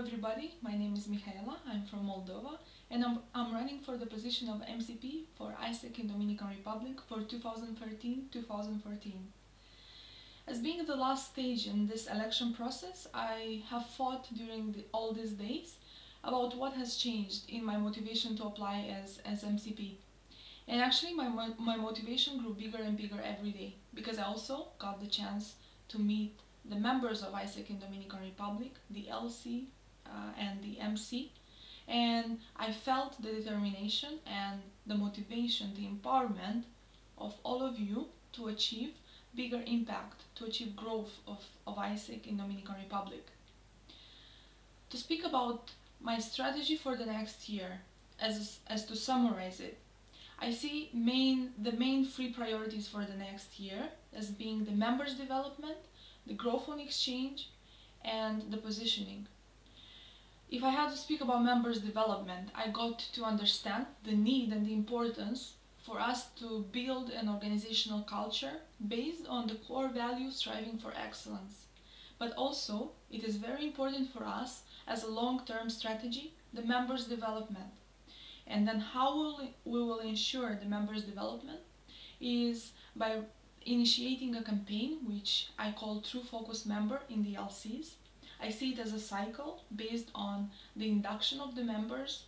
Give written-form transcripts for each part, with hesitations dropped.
everybody, my name is Mihaela, I'm from Moldova and I'm running for the position of MCP for AIESEC in Dominican Republic for 2013-2014. As being the last stage in this election process, I have thought during all these days about what has changed in my motivation to apply as MCP. And actually my motivation grew bigger and bigger every day because I also got the chance to meet the members of AIESEC in Dominican Republic, the LC and the MC, and I felt the determination and the motivation, the empowerment of all of you to achieve bigger impact, to achieve growth of AIESEC in Dominican Republic. To speak about my strategy for the next year, as to summarize it, I see the main three priorities for the next year as being the members development, the growth on exchange, and the positioning. If I had to speak about members development, I got to understand the need and the importance for us to build an organizational culture based on the core values striving for excellence. But also, it is very important for us as a long-term strategy, the members development. And then how we will ensure the members development is by initiating a campaign which I call True Focus Member in the LCs. I see it as a cycle based on the induction of the members,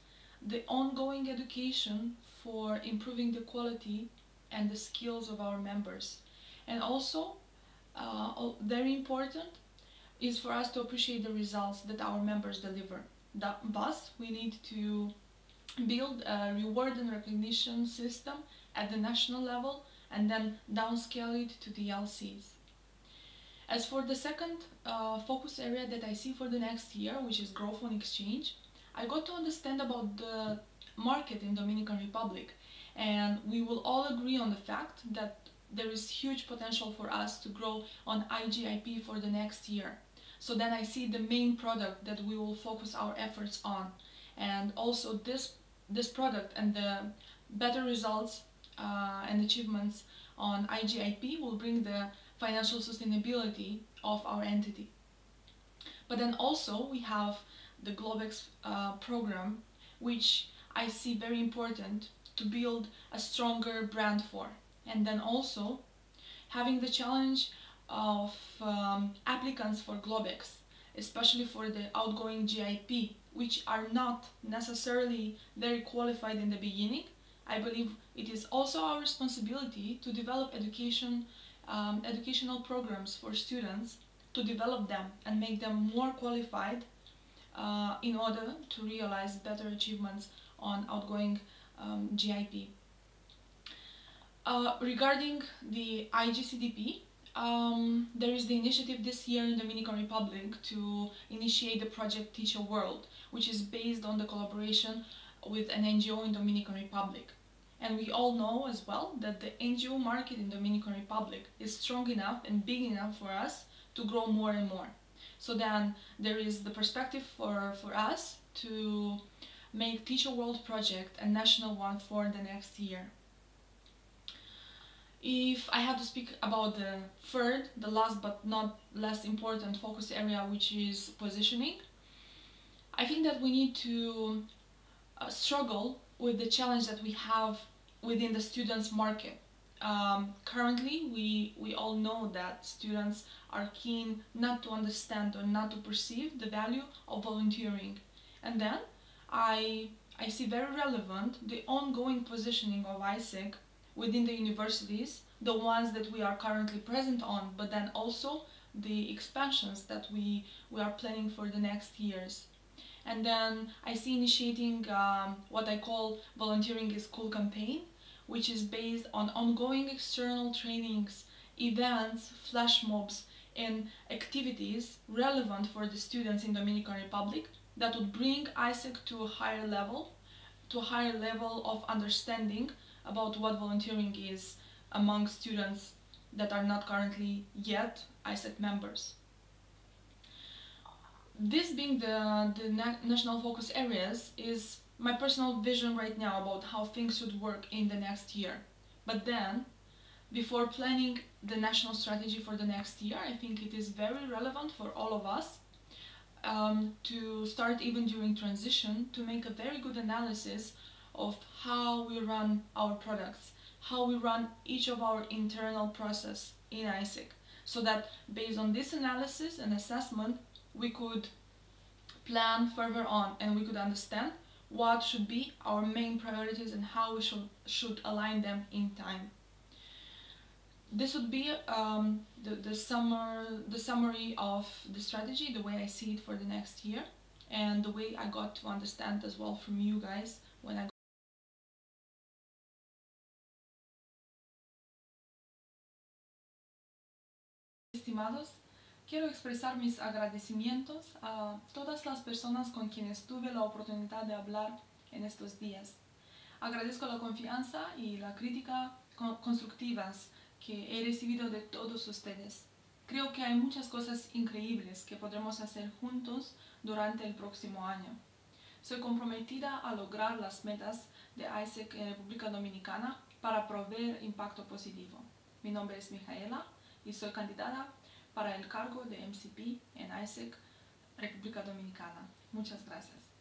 the ongoing education for improving the quality and the skills of our members. And also, very important, is for us to appreciate the results that our members deliver. Thus, we need to build a reward and recognition system at the national level and then downscale it to the LCs. As for the second focus area that I see for the next year, which is growth on exchange, I got to understand about the market in Dominican Republic, and we will all agree on the fact that there is huge potential for us to grow on IGIP for the next year. So then I see the main product that we will focus our efforts on, and also this product and the better results and achievements on IGIP will bring the financial sustainability of our entity. But then also we have the Globex program, which I see very important to build a stronger brand for. And then also having the challenge of applicants for Globex, especially for the outgoing GIP, which are not necessarily very qualified in the beginning. I believe it is also our responsibility to develop educational programs for students, to develop them and make them more qualified in order to realize better achievements on outgoing GIP. Regarding the IGCDP, there is the initiative this year in Dominican Republic to initiate the project Teach a World, which is based on the collaboration with an NGO in Dominican Republic. And we all know as well that the NGO market in Dominican Republic is strong enough and big enough for us to grow more and more. So then there is the perspective for us to make Teach a World project a national one for the next year. If I had to speak about the third, the last but not less important focus area, which is positioning, I think that we need to struggle with the challenge that we have within the students' market. Currently, we all know that students are keen not to understand or not to perceive the value of volunteering. And then I see very relevant the ongoing positioning of AIESEC within the universities, the ones that we are currently present on, but then also the expansions that we are planning for the next years. And then I see initiating what I call Volunteering is Cool campaign, which is based on ongoing external trainings, events, flash mobs, and activities relevant for the students in Dominican Republic that would bring AIESEC to a higher level of understanding about what volunteering is among students that are not currently yet AIESEC members. This being the national focus areas is my personal vision right now about how things should work in the next year. But then, before planning the national strategy for the next year, I think it is very relevant for all of us to start even during transition to make a very good analysis of how we run our products, how we run each of our internal process in ISEC, so that based on this analysis and assessment we could plan further on and we could understand what should be our main priorities and how we should align them in time. This would be the summary of the strategy, the way I see it for the next year, and the way I got to understand as well from you guys when I Estimados, quiero expresar mis agradecimientos a todas las personas con quienes tuve la oportunidad de hablar en estos días. Agradezco la confianza y la crítica constructivas que he recibido de todos ustedes. Creo que hay muchas cosas increíbles que podremos hacer juntos durante el próximo año. Soy comprometida a lograr las metas de ISEC en República Dominicana para proveer impacto positivo. Mi nombre es Mijaela y soy candidata para el cargo de MCP en ISEC República Dominicana. Muchas gracias.